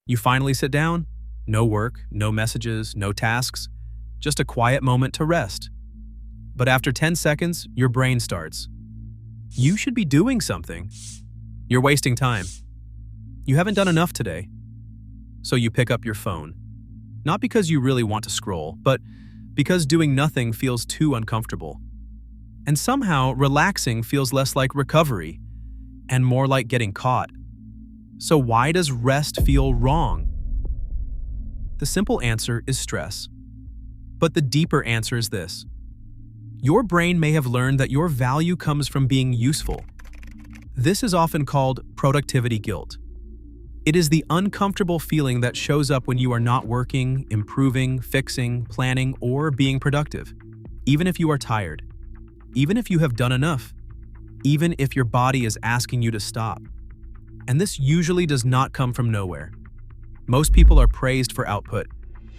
You finally sit down, no work, no messages, no tasks, just a quiet moment to rest. But after 10 seconds, your brain starts. You should be doing something. You're wasting time. You haven't done enough today. So you pick up your phone. Not because you really want to scroll, but because doing nothing feels too uncomfortable. And somehow, relaxing feels less like recovery and more like getting caught. So why does rest feel wrong? The simple answer is stress. But the deeper answer is this. Your brain may have learned that your value comes from being useful. This is often called productivity guilt. It is the uncomfortable feeling that shows up when you are not working, improving, fixing, planning, or being productive. Even if you are tired. Even if you have done enough. Even if your body is asking you to stop. And this usually does not come from nowhere. Most people are praised for output,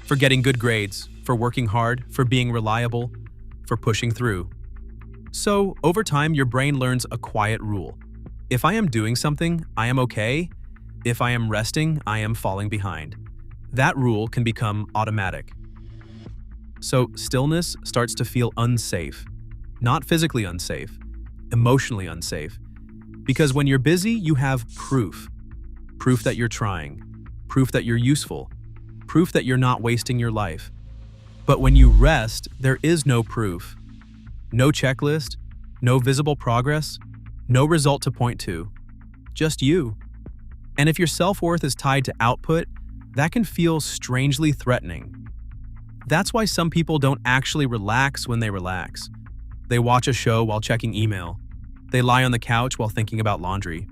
for getting good grades, for working hard, for being reliable, for pushing through. So, over time, your brain learns a quiet rule. If I am doing something, I am okay. If I am resting, I am falling behind. That rule can become automatic. So, stillness starts to feel unsafe. Not physically unsafe, emotionally unsafe. Because when you're busy, you have proof. Proof that you're trying. Proof that you're useful. Proof that you're not wasting your life. But when you rest, there is no proof. No checklist, no visible progress, no result to point to. Just you. And if your self-worth is tied to output, that can feel strangely threatening. That's why some people don't actually relax when they relax. They watch a show while checking email. They lie on the couch while thinking about laundry.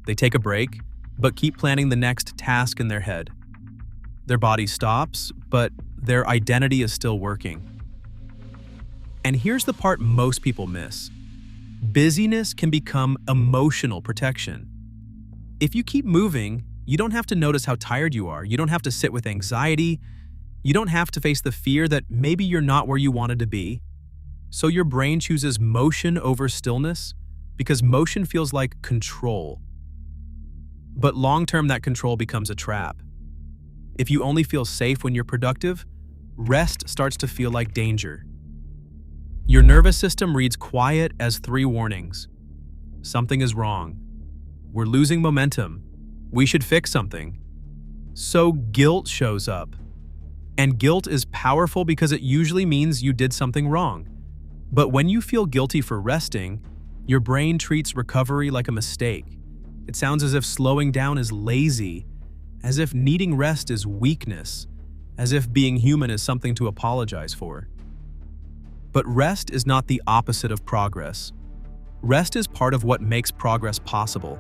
They take a break, but keep planning the next task in their head. Their body stops, but their identity is still working. And here's the part most people miss. Busyness can become emotional protection. If you keep moving, you don't have to notice how tired you are. You don't have to sit with anxiety. You don't have to face the fear that maybe you're not where you wanted to be. So your brain chooses motion over stillness because motion feels like control. But long-term, that control becomes a trap. If you only feel safe when you're productive, rest starts to feel like danger. Your nervous system reads quiet as 3 warnings. Something is wrong. We're losing momentum. We should fix something. So guilt shows up. And guilt is powerful because it usually means you did something wrong. But when you feel guilty for resting, your brain treats recovery like a mistake. It sounds as if slowing down is lazy, as if needing rest is weakness, as if being human is something to apologize for. But rest is not the opposite of progress. Rest is part of what makes progress possible.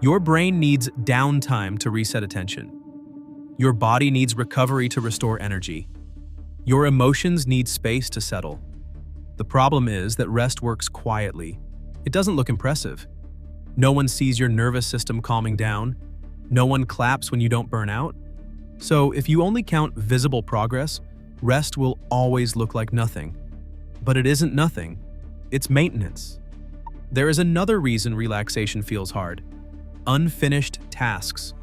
Your brain needs downtime to reset attention. Your body needs recovery to restore energy. Your emotions need space to settle. The problem is that rest works quietly. It doesn't look impressive. No one sees your nervous system calming down. No one claps when you don't burn out. So if you only count visible progress, rest will always look like nothing. But it isn't nothing. It's maintenance. There is another reason relaxation feels hard. Unfinished tasks.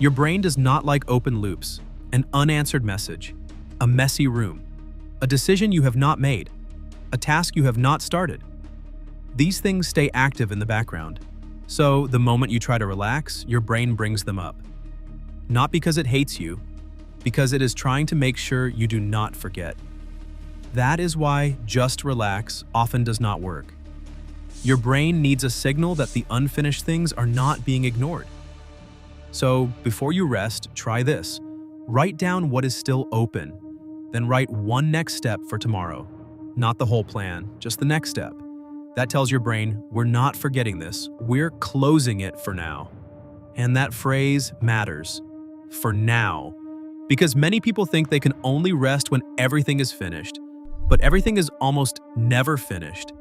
Your brain does not like open loops, an unanswered message, a messy room, a decision you have not made, a task you have not started. These things stay active in the background. So the moment you try to relax, your brain brings them up. Not because it hates you, because it is trying to make sure you do not forget. That is why just relax often does not work. Your brain needs a signal that the unfinished things are not being ignored. So before you rest, try this. Write down what is still open, then write one next step for tomorrow. Not the whole plan, just the next step. That tells your brain, we're not forgetting this, we're closing it for now. And that phrase matters. For now. Because many people think they can only rest when everything is finished. But everything is almost never finished.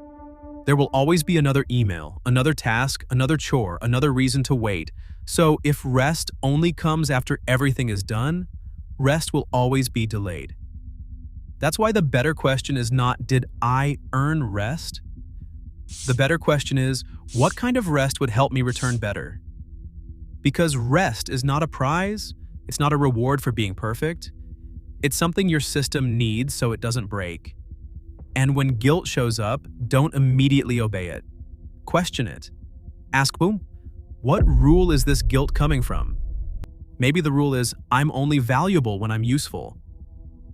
There will always be another email, another task, another chore, another reason to wait. So if rest only comes after everything is done, rest will always be delayed. That's why the better question is not, did I earn rest? The better question is, what kind of rest would help me return better? Because rest is not a prize, it's not a reward for being perfect. It's something your system needs so it doesn't break. And when guilt shows up, don't immediately obey it. Question it. Ask, boom, what rule is this guilt coming from? Maybe the rule is, I'm only valuable when I'm useful.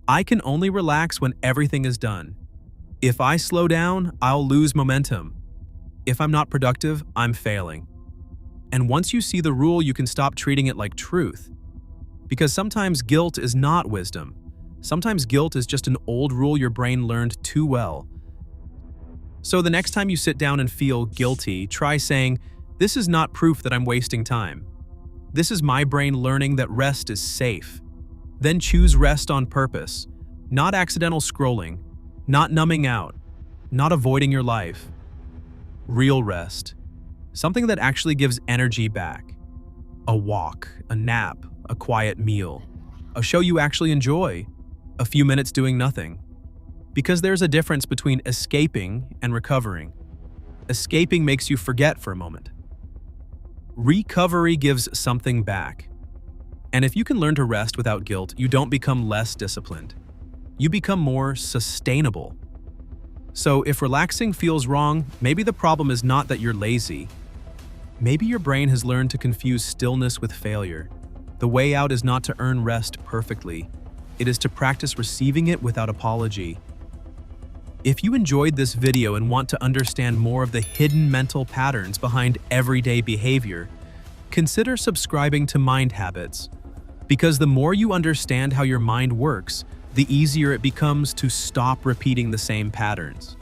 I can only relax when everything is done. If I slow down, I'll lose momentum. If I'm not productive, I'm failing. And once you see the rule, you can stop treating it like truth. Because sometimes guilt is not wisdom. Sometimes guilt is just an old rule your brain learned too well. So the next time you sit down and feel guilty, try saying, this is not proof that I'm wasting time. This is my brain learning that rest is safe. Then choose rest on purpose, not accidental scrolling, not numbing out, not avoiding your life. Real rest. Something that actually gives energy back. A walk, a nap, a quiet meal, a show you actually enjoy, a few minutes doing nothing. Because there's a difference between escaping and recovering. Escaping makes you forget for a moment. Recovery gives something back. And if you can learn to rest without guilt, you don't become less disciplined. You become more sustainable. So if relaxing feels wrong, maybe the problem is not that you're lazy. Maybe your brain has learned to confuse stillness with failure. The way out is not to earn rest perfectly. It is to practice receiving it without apology. If you enjoyed this video and want to understand more of the hidden mental patterns behind everyday behavior, consider subscribing to Mind Habits. Because the more you understand how your mind works, the easier it becomes to stop repeating the same patterns.